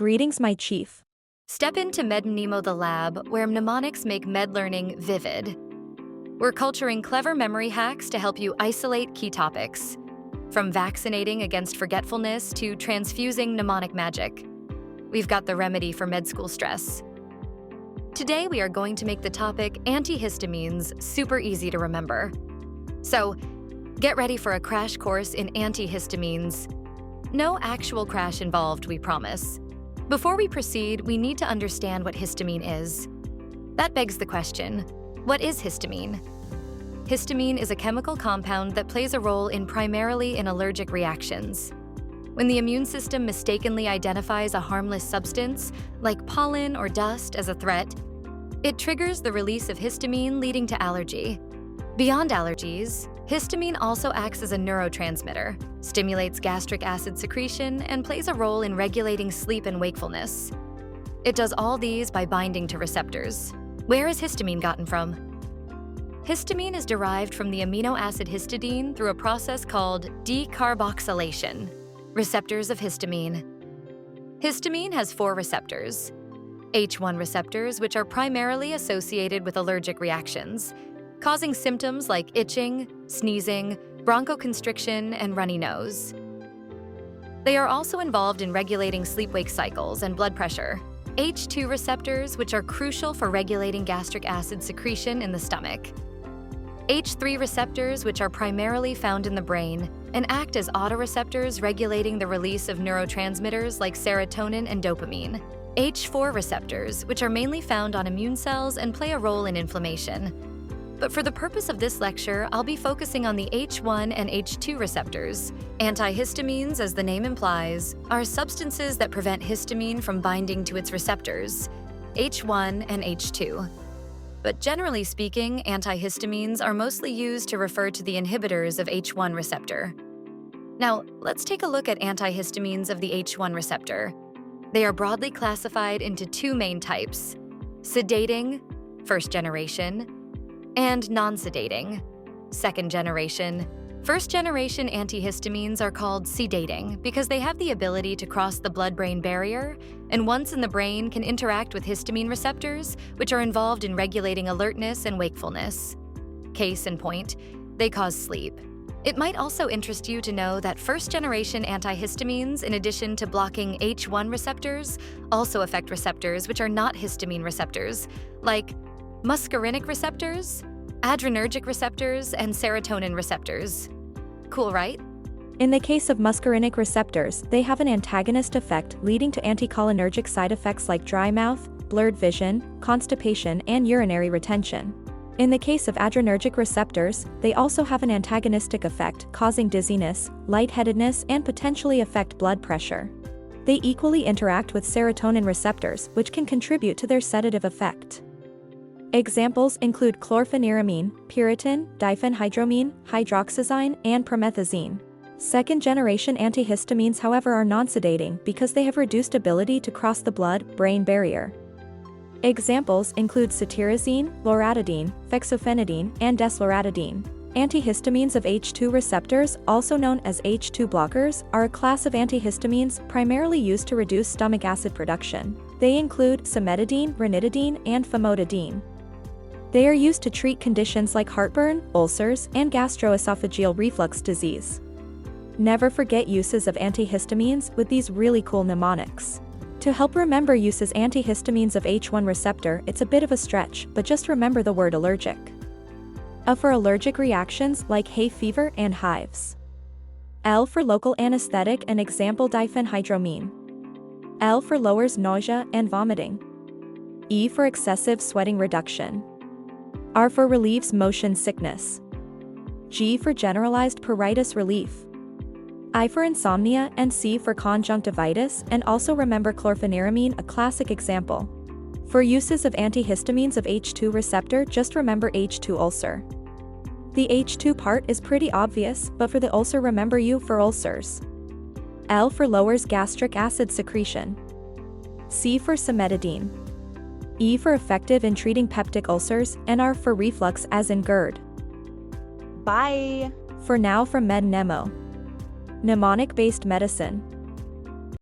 Greetings, my chief. Step into MNEMO the lab, where mnemonics make med learning vivid. We're culturing clever memory hacks to help you isolate key topics, from vaccinating against forgetfulness to transfusing mnemonic magic. We've got the remedy for med school stress. Today, we are going to make the topic antihistamines super easy to remember. So, get ready for a crash course in antihistamines. No actual crash involved, we promise. Before we proceed, we need to understand what histamine is. That begs the question, what is histamine? Histamine is a chemical compound that plays a role primarily in allergic reactions. When the immune system mistakenly identifies a harmless substance, like pollen or dust, as a threat, it triggers the release of histamine, leading to allergy. Beyond allergies, histamine also acts as a neurotransmitter, stimulates gastric acid secretion, and plays a role in regulating sleep and wakefulness. It does all these by binding to receptors. Where is histamine gotten from? Histamine is derived from the amino acid histidine through a process called decarboxylation. Receptors of histamine. Histamine has 4 receptors. H1 receptors, which are primarily associated with allergic reactions, causing symptoms like itching, sneezing, bronchoconstriction, and runny nose. They are also involved in regulating sleep-wake cycles and blood pressure. H2 receptors, which are crucial for regulating gastric acid secretion in the stomach. H3 receptors, which are primarily found in the brain and act as autoreceptors regulating the release of neurotransmitters like serotonin and dopamine. H4 receptors, which are mainly found on immune cells and play a role in inflammation. But for the purpose of this lecture, I'll be focusing on the H1 and H2 receptors. Antihistamines, as the name implies, are substances that prevent histamine from binding to its receptors, H1 and H2. But generally speaking, antihistamines are mostly used to refer to the inhibitors of H1 receptor. Now, let's take a look at antihistamines of the H1 receptor. They are broadly classified into 2 main types: sedating, first generation, and non-sedating, second generation. First-generation antihistamines are called sedating because they have the ability to cross the blood-brain barrier and once in the brain can interact with histamine receptors, which are involved in regulating alertness and wakefulness. Case in point, they cause sleep. It might also interest you to know that first-generation antihistamines, in addition to blocking H1 receptors, also affect receptors which are not histamine receptors, like muscarinic receptors, adrenergic receptors, and serotonin receptors. Cool, right? In the case of muscarinic receptors, they have an antagonist effect leading to anticholinergic side effects like dry mouth, blurred vision, constipation, and urinary retention. In the case of adrenergic receptors, they also have an antagonistic effect, causing dizziness, lightheadedness, and potentially affect blood pressure. They equally interact with serotonin receptors, which can contribute to their sedative effect. Examples include chlorpheniramine, Piriton, diphenhydramine, hydroxyzine, and promethazine. Second-generation antihistamines, however, are non-sedating because they have reduced ability to cross the blood-brain barrier. Examples include cetirizine, loratadine, fexofenadine, and desloratadine. Antihistamines of H2 receptors, also known as H2 blockers, are a class of antihistamines primarily used to reduce stomach acid production. They include cimetidine, ranitidine, and famotidine. They are used to treat conditions like heartburn, ulcers, and gastroesophageal reflux disease. Never forget uses of antihistamines with these really cool mnemonics. To help remember uses antihistamines of H1 receptor, it's a bit of a stretch, but just remember the word allergic. A for allergic reactions like hay fever and hives. L for local anesthetic and example diphenhydramine. L for lowers nausea and vomiting. E for excessive sweating reduction. R for relieves motion sickness. G for generalized pruritus relief. I for insomnia, and C for conjunctivitis, and also remember chlorpheniramine, a classic example. For uses of antihistamines of H2 receptor, just remember H2 ulcer. The H2 part is pretty obvious, but for the ulcer, remember U for ulcers. L for lowers gastric acid secretion. C for cimetidine. E for effective in treating peptic ulcers, and R for reflux as in GERD. Bye! For now from MNEMO. Mnemonic-based medicine.